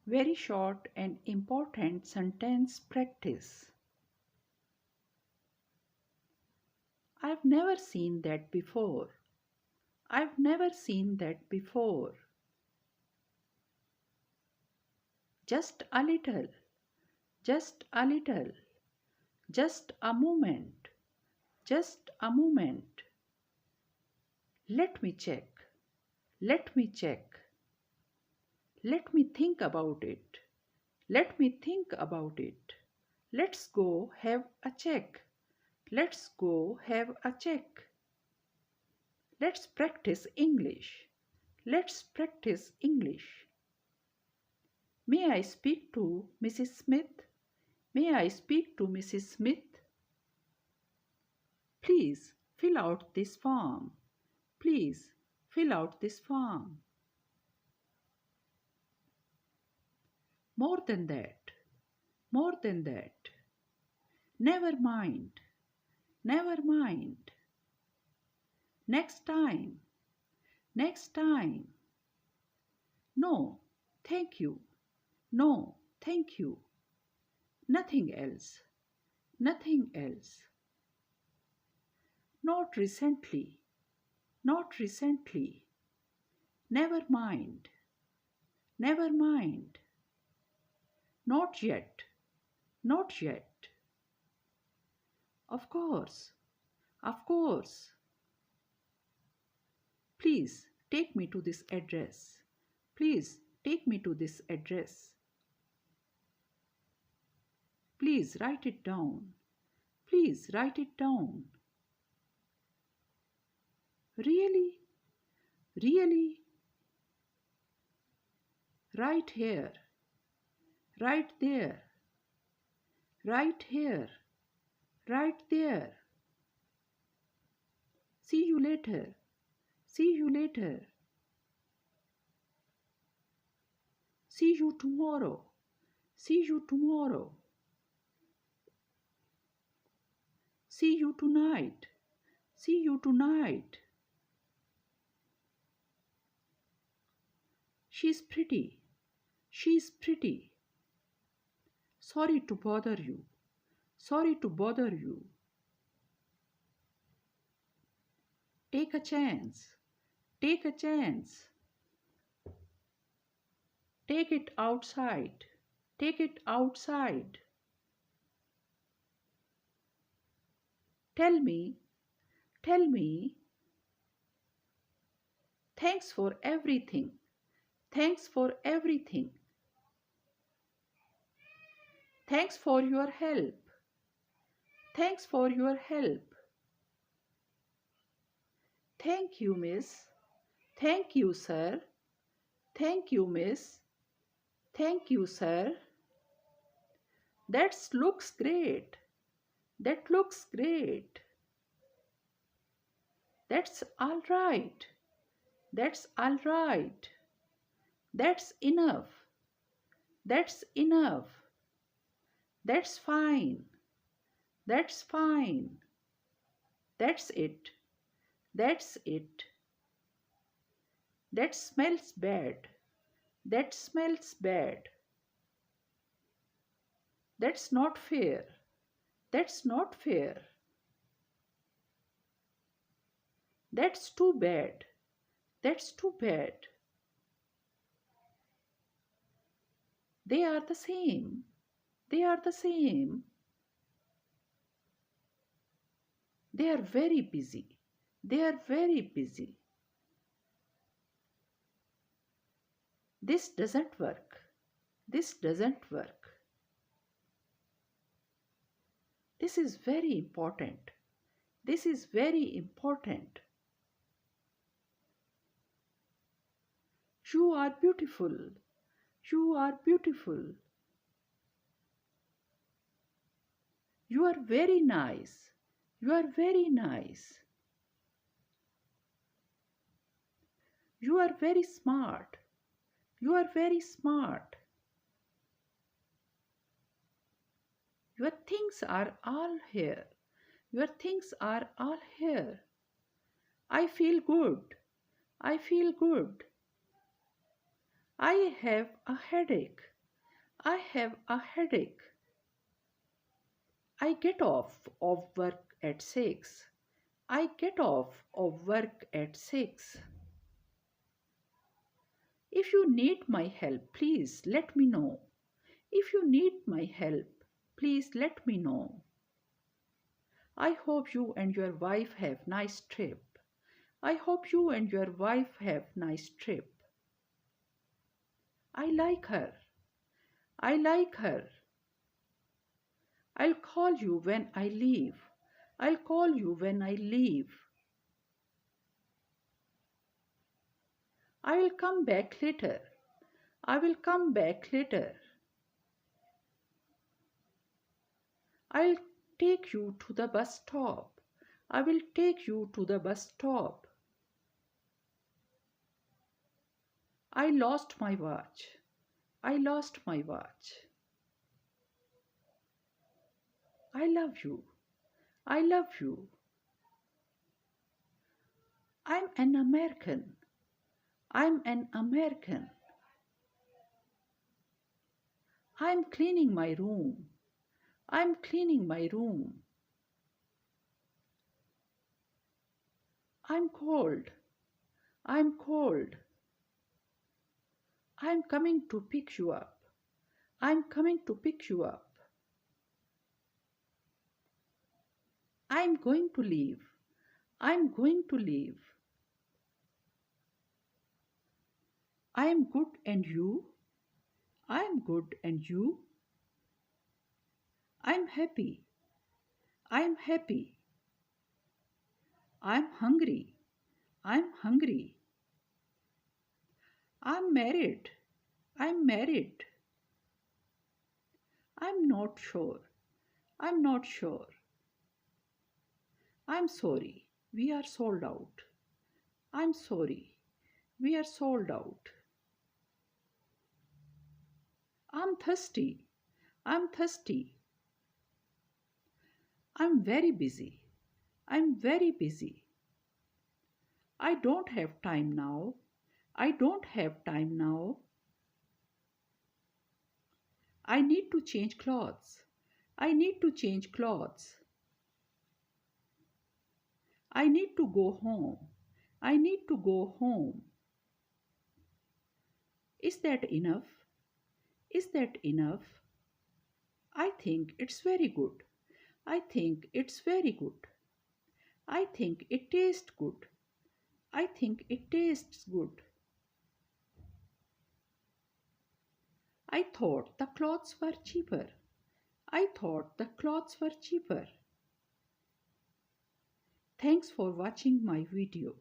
Very short and important sentence practice. I've never seen that before. I've never seen that before. Just a little, just a little, just a moment, just a moment. Let me check, let me check. Let me think about it. Let me think about it. Let's go have a check. Let's go have a check. Let's practice English. Let's practice English. May I speak to Mrs. Smith? May I speak to Mrs. Smith? Please fill out this form. Please fill out this form. More than that. More than that. Never mind. Never mind. Next time. Next time. No, thank you. No, thank you. Nothing else. Nothing else. Not recently. Not recently. Never mind. Never mind. Not yet. Not yet. Of course. Of course. Please take me to this address. Please take me to this address. Please write it down. Please write it down. Really? Really? Right here. Right there. Right here. Right there. See you later. See you later. See you tomorrow. See you tomorrow. See you tonight. See you tonight. She's pretty. She's pretty. Sorry to bother you. Sorry to bother you. Take a chance. Take a chance. Take it outside. Take it outside. Tell me. Tell me. Thanks for everything. Thanks for everything. Thanks for your help. Thanks for your help. Thank you, miss. Thank you, sir. Thank you, miss. Thank you, sir. That looks great. That looks great. That's all right. That's all right. That's enough. That's enough. That's fine. That's fine. That's it. That's it. That smells bad. That smells bad. That's not fair. That's not fair. That's too bad. That's too bad. They are the same. They are the same. They are very busy. They are very busy. This doesn't work. This doesn't work. This is very important. This is very important. You are beautiful. You are beautiful. You are very nice. You are very nice. You are very smart. You are very smart. Your things are all here. Your things are all here. I feel good. I feel good. I have a headache. I have a headache. I get off of work at 6. I get off of work at 6. If you need my help, please let me know. If you need my help, please let me know. I hope you and your wife have nice trip. I hope you and your wife have nice trip. I like her. I like her. I'll call you when I leave. I'll call you when I leave. I will come back later. I will come back later. I'll take you to the bus stop. I will take you to the bus stop. I lost my watch. I lost my watch. I love you. I love you. I'm an American. I'm an American. I'm cleaning my room. I'm cleaning my room. I'm cold. I'm cold. I'm coming to pick you up. I'm coming to pick you up. I'm going to leave. I'm going to leave. I am good and you? I am good and you? I'm happy. I'm happy. I'm hungry. I'm hungry. I'm married. I'm married. I'm not sure. I'm not sure. I'm sorry. We are sold out. I'm sorry. We are sold out. I'm thirsty. I'm thirsty. I'm very busy. I'm very busy. I don't have time now. I don't have time now. I need to change clothes. I need to change clothes. I need to go home. I need to go home. Is that enough? Is that enough? I think it's very good. I think it's very good. I think it tastes good. I think it tastes good. I thought the clothes were cheaper. I thought the clothes were cheaper. Thanks for watching my video.